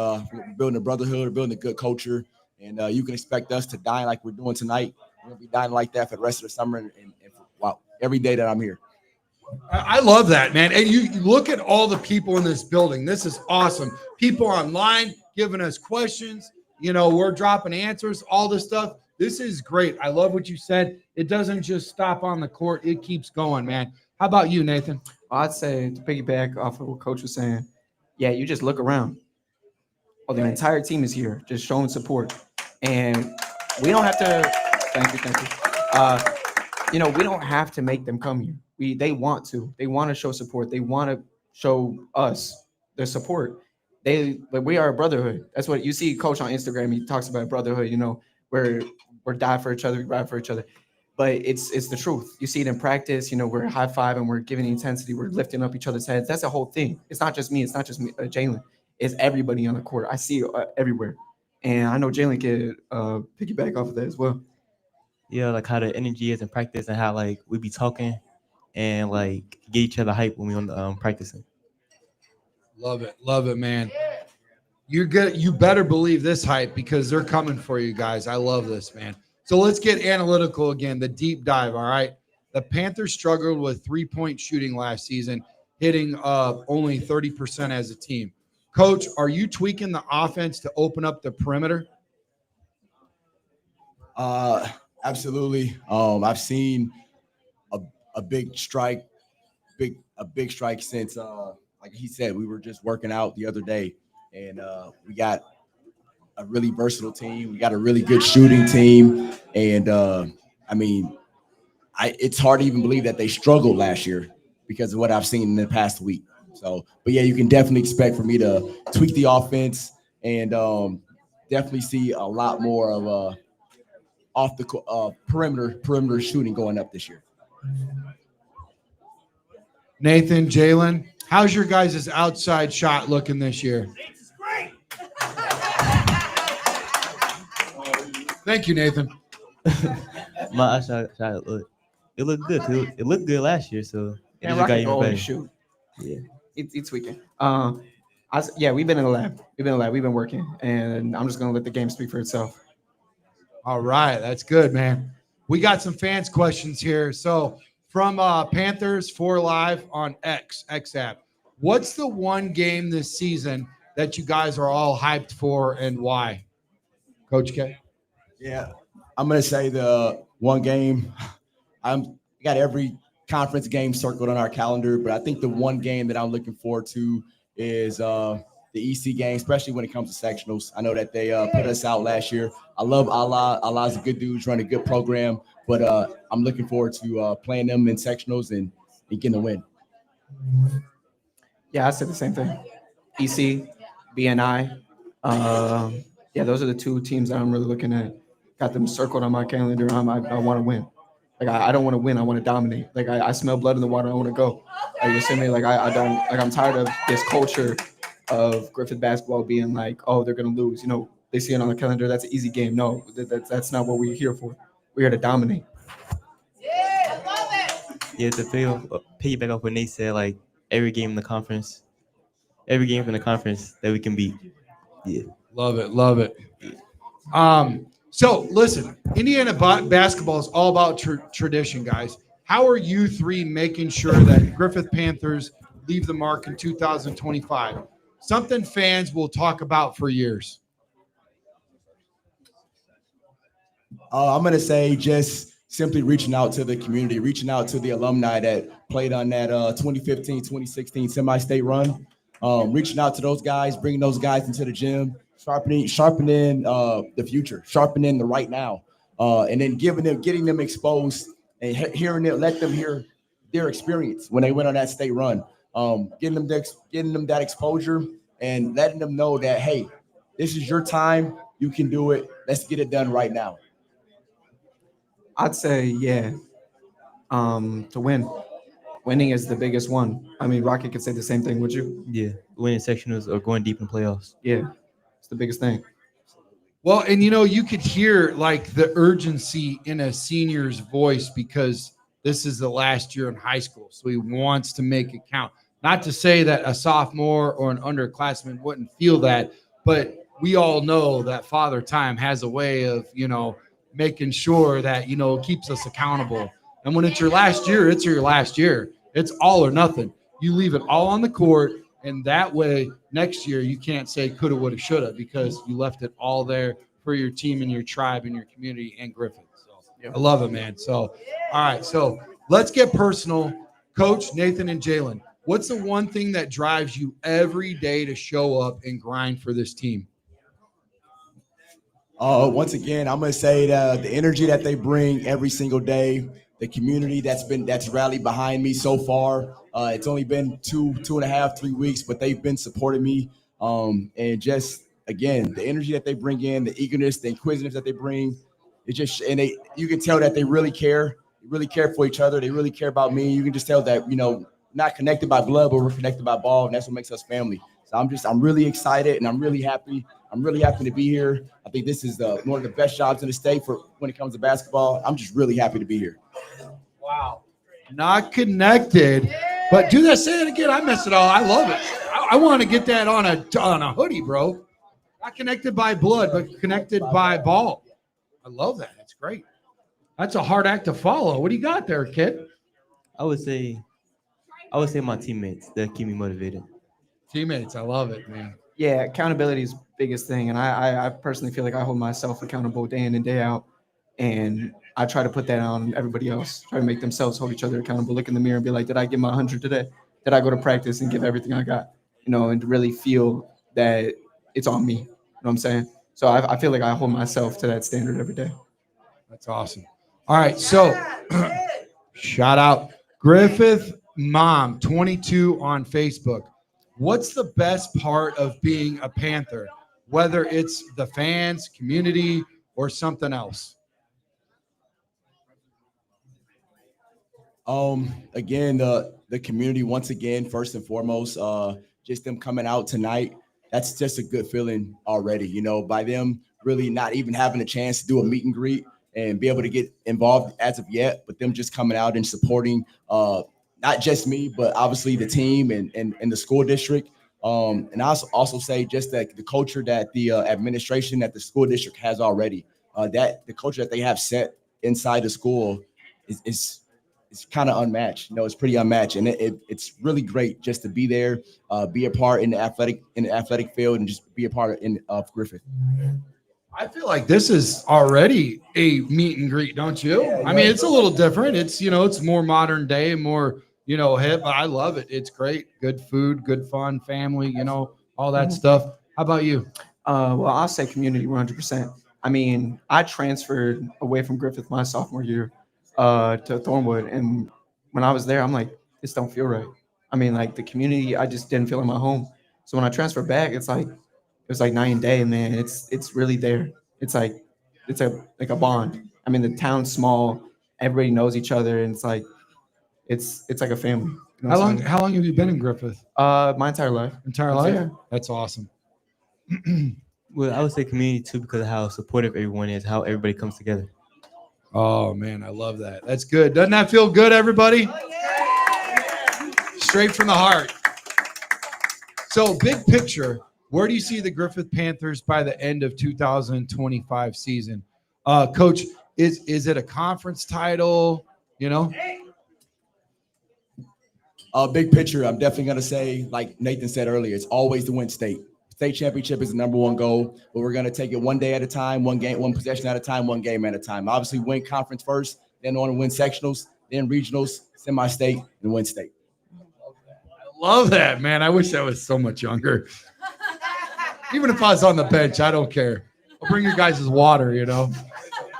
building a brotherhood, building a good culture, and you can expect us to dine like we're doing tonight. We're going to be dining like that for the rest of the summer and wow, every day that I'm here. I love that, man. And you look at all the people in this building. This is awesome. People online giving us questions. We're dropping answers, all this stuff. This is great. I love what you said. It doesn't just stop on the court. It keeps going, man. How about you, Nathan? I'd say, to piggyback off of what Coach was saying, yeah, you just look around. Oh, the entire team is here, just showing support. And we don't have to – thank you. We don't have to make them come here. They want to. They want to show support. They want to show us their support. We are a brotherhood. That's what you see Coach on Instagram. He talks about brotherhood, we're die for each other, we ride for each other. But it's the truth. You see it in practice, we're high-fiving, we're giving intensity, we're lifting up each other's heads. That's the whole thing. It's not just me, Jaylan. It's everybody on the court. I see it everywhere. And I know Jaylan can piggyback off of that as well. Yeah, like how the energy is in practice and how we be talking and get each other hype when we on practicing. Love it, man. You're good. You better believe this hype because they're coming for you guys. I love this, man. So let's get analytical again, the deep dive, all right? The Panthers struggled with three-point shooting last season, hitting only 30% as a team. Coach, are you tweaking the offense to open up the perimeter? Absolutely. I've seen a big strike since like he said, we were just working out the other day, and we got a really versatile team. We got a really good shooting team, and it's hard to even believe that they struggled last year because of what I've seen in the past week. So, but yeah, you can definitely expect for me to tweak the offense and definitely see a lot more of off the perimeter shooting going up this year. Nathan, Jaylan, how's your guys' outside shot looking this year? Thank you, Nathan. My shot it looked good. It looked good last year, so it just got even better. Shoot. Yeah. It's weekend. We've been in the lab. We've been working, and I'm just gonna let the game speak for itself. All right, that's good, man. We got some fans questions here. So from Panthers 4 Live on X app. What's the one game this season that you guys are all hyped for and why? Coach K? Yeah, I'm gonna say the one game. I'm got every conference game circled on our calendar, but I think the one game that I'm looking forward to is the EC game, especially when it comes to sectionals. I know that they put us out last year. I love Allah. Allah's a good dude, running a good program, but I'm looking forward to playing them in sectionals and getting a win. Yeah, I said the same thing. EC, BNI. Yeah, those are the two teams that I'm really looking at. Got them circled on my calendar. I want to win. Like I don't want to win. I want to dominate. Like I smell blood in the water. I want to go. Like you see me. Like I don't. Like I'm tired of this culture of Griffith basketball being like, oh, they're gonna lose. You know, they see it on the calendar. That's an easy game. No, that's not what we're here for. We're here to dominate. Yeah, to piggyback off what Nate said, like every game in the conference that we can beat. Yeah. Love it. Love it. So listen, Indiana basketball is all about tradition, guys. How are you three making sure that Griffith Panthers leave the mark in 2025? Something fans will talk about for years. I'm going to say just simply reaching out to the community, reaching out to the alumni that played on that 2015-2016 semi-state run, reaching out to those guys, bringing those guys into the gym, sharpening the future, sharpening the right now, and then getting them exposed and hearing it, let them hear their experience when they went on that state run, getting them that exposure and letting them know that, hey, this is your time. You can do it. Let's get it done right now. I'd say, yeah, to win. Winning is the biggest one. I mean, Rocket could say the same thing, would you? Yeah, winning sectionals or going deep in playoffs. Yeah, it's the biggest thing. Well, and you could hear like the urgency in a senior's voice because this is the last year in high school. So he wants to make it count. Not to say that a sophomore or an underclassman wouldn't feel that, but we all know that Father Time has a way of, making sure that, it keeps us accountable. And when it's your last year, it's your last year. It's all or nothing. You leave it all on the court. And that way, next year, you can't say coulda, woulda, shoulda because you left it all there for your team and your tribe and your community and Griffith. So I love it, man. So, all right. So let's get personal. Coach, Nathan, and Jaylan, what's the one thing that drives you every day to show up and grind for this team? Once again, I'm going to say the energy that they bring every single day, the community that's rallied behind me so far. It's only been 2.5, 3 weeks, but they've been supporting me. And just, again, the energy that they bring in, the eagerness, the inquisitiveness that they bring, you can tell that they really care. They really care for each other. They really care about me. You can just tell that, not connected by blood, but we're connected by ball, and that's what makes us family. So I'm really excited, and I'm really happy. I'm really happy to be here. I think this is one of the best jobs in the state for when it comes to basketball. I'm just really happy to be here. Wow. Not connected, but do that. Say it again. I messed it all. I love it. I want to get that on a hoodie, bro. Not connected by blood, but connected by ball. I love that. That's great. That's a hard act to follow. What do you got there, kid? I would say my teammates that keep me motivated. Teammates, I love it, man. Yeah, accountability is the biggest thing. And I personally feel like I hold myself accountable day in and day out. And I try to put that on everybody else, try to make themselves hold each other accountable, look in the mirror and be like, did I give my 100 today? Did I go to practice and give everything I got? And really feel that it's on me. You know what I'm saying? So I feel like I hold myself to that standard every day. That's awesome. All right, so shout out Griffith Mom 22 on Facebook. What's the best part of being a Panther, whether it's the fans, community, or something else? Again, the community, once again, first and foremost, just them coming out tonight. That's just a good feeling already, by them really not even having a chance to do a meet and greet and be able to get involved as of yet, but them just coming out and supporting not just me, but obviously the team and the school district. And I also say just that the culture that the administration at the school district has already, that the culture that they have set inside the school is it's kind of unmatched. It's pretty unmatched, and it's really great just to be there, be a part in the athletic field, and just be a part of Griffith. I feel like this is already a meet and greet, don't you? Yeah, I mean, it's a little different. It's, it's more modern day, more, hip, but I love it. It's great. Good food, good fun, family, all that stuff. How about you? Well, I'll say community 100%. I mean, I transferred away from Griffith my sophomore year to Thornwood. And when I was there, I'm like, this don't feel right. I mean, like the community, I just didn't feel like my home. So when I transferred back, it was like night and day, man. It's really there. It's like a bond. I mean, the town's small, everybody knows each other, and it's like a family. You know what I'm saying? How long have you been in Griffith? My entire life. Entire life? Yeah. That's awesome. Well, I would say community too, because of how supportive everyone is, how everybody comes together. Oh man, I love that. That's good. Doesn't that feel good, everybody? Straight from the heart. So, big picture, where do you see the Griffith Panthers by the end of 2025 season? Coach, is it a conference title? Big picture, I'm definitely going to say, like Nathan said earlier, it's always to win state. State championship is the number one goal, but we're going to take it one day at a time, one possession at a time, one game at a time. Obviously, win conference first, then on to win sectionals, then regionals, semi-state, and win state. I love that, man. I wish I was so much younger. Even if I was on the bench, I don't care. I'll bring you guys' water,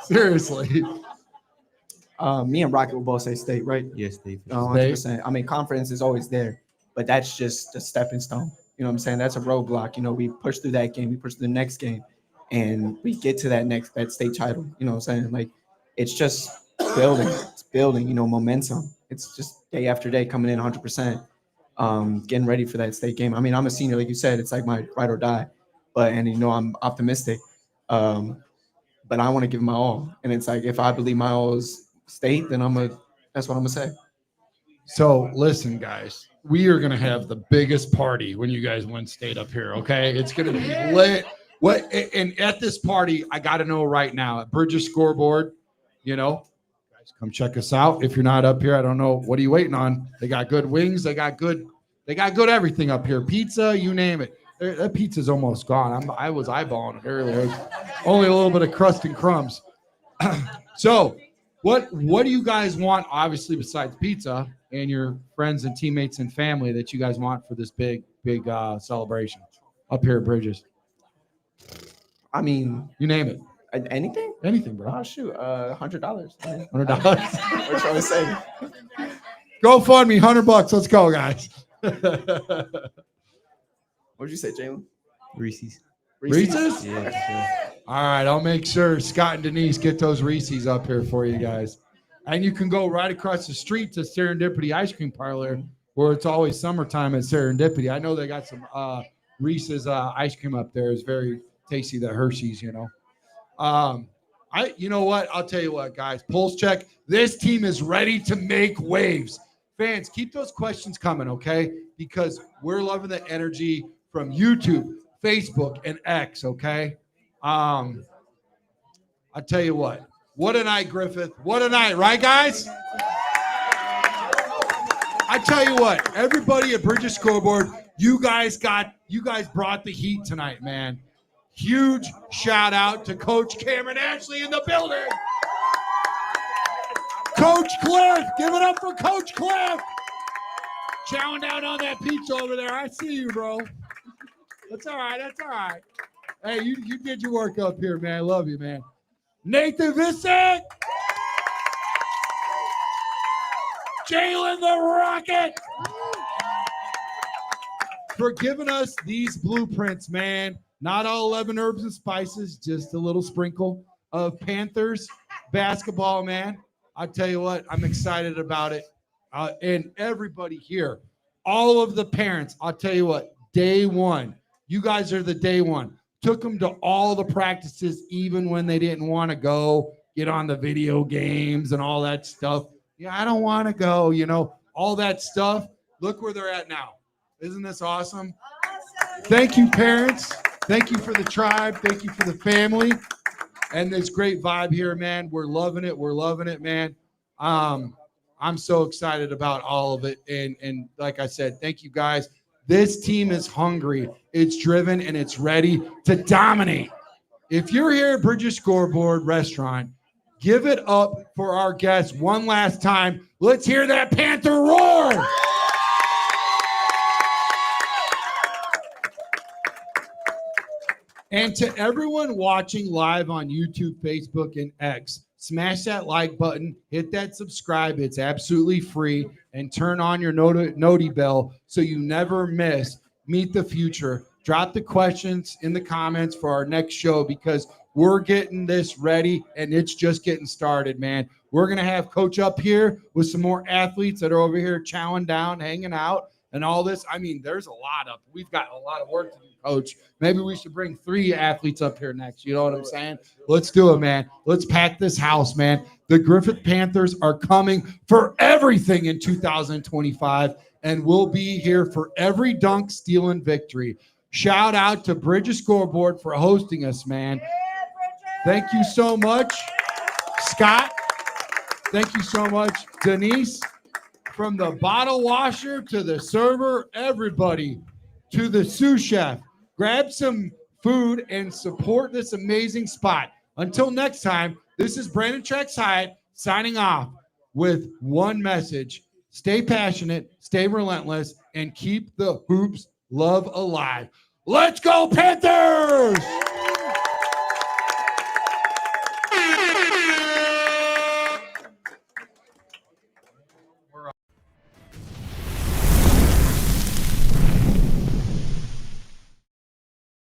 Seriously. Me and Rocket will both say state, right? Yes, Steve. 100%. I mean, confidence is always there, but that's just a stepping stone. You know what I'm saying? That's a roadblock. We push through that game, we push through the next game, and we get to that state title. You know what I'm saying? Like, it's just building. It's building, momentum. It's just day after day coming in 100%, getting ready for that state game. I mean, I'm a senior, like you said. It's like my ride or die, and I'm optimistic, but I want to give my all. And it's like, if I believe my all is state, then that's what I'm gonna say. So listen, guys, we are going to have the biggest party when you guys win state up here, okay? It's going to be lit. And at this party, I got to know right now, at Bridges Scoreboard, guys, come check us out. If you're not up here, I don't know. What are you waiting on? They got good wings. They got good everything up here. Pizza, you name it. That pizza's almost gone. I was eyeballing it earlier. Only a little bit of crust and crumbs. So what do you guys want, obviously, besides pizza and your friends and teammates and family, that you guys want for this big celebration up here at Bridges? I mean, you name it. Anything? Anything, bro. Oh, shoot. $100. $100. We're trying to say. Go fund me, $100. Let's go, guys. What'd you say, Jaylen? Reese's. Reese's? Yeah. All right, I'll make sure Scott and Denise get those Reese's up here for you guys. And you can go right across the street to Serendipity Ice Cream Parlor, where it's always summertime at Serendipity. I know they got some Reese's ice cream up there. It's very tasty, the Hershey's, you know what? I'll tell you what, guys. Pulse check. This team is ready to make waves. Fans, keep those questions coming, okay? Because we're loving the energy from YouTube, Facebook, and X, okay? I'll tell you what a night, Griffith. What a night, right, guys? I tell you what, everybody at Bridges Scoreboard, you guys brought the heat tonight, man. Huge shout out to Coach Cameron Ashley in the building. Coach Cliff, give it up for Coach Cliff. Chowing down on that pizza over there. I see you, bro. That's all right. Hey, you did your work up here, man. I love you, man. Nathan Visak. Jaylan the Rockett. For giving us these blueprints, man. Not all 11 herbs and spices, just a little sprinkle of Panthers basketball, man. I tell you what, I'm excited about it. And everybody here, all of the parents, I'll tell you what, day one, you guys are the day one. Took them to all the practices, even when they didn't want to go get on the video games and all that stuff. Yeah, I don't want to go, all that stuff. Look where they're at now. Isn't this awesome? Thank you, parents. Thank you for the tribe. Thank you for the family and this great vibe here, man. We're loving it. Man. I'm so excited about all of it. And like I said, thank you guys. This team is hungry, it's driven, and it's ready to dominate. If you're here at Bridges Scoreboard Restaurant, give it up for our guests one last time. Let's hear that Panther roar. And to everyone watching live on YouTube, Facebook, and X, smash that like button, hit that subscribe. It's absolutely free. And turn on your noti bell so you never miss Meet the Future. Drop the questions in the comments for our next show because we're getting this ready and it's just getting started, man. We're going to have Coach up here with some more athletes that are over here chowing down, hanging out, and all this. I mean, there's a lot of, we've got a lot of work to do, Coach. Maybe we should bring 3 athletes up here next. You know what I'm saying? Let's do it, man. Let's pack this house, man. The Griffith Panthers are coming for everything in 2025, and we'll be here for every dunk, steal, and victory. Shout out to Bridges Scoreboard for hosting us, man. Thank you so much, Scott. Thank you so much, Denise. From the bottle washer to the server, everybody, to the sous chef. Grab some food and support this amazing spot. Until next time, this is Brandon Trex Hyatt signing off with one message. Stay passionate, stay relentless, and keep the hoops love alive. Let's go, Panthers!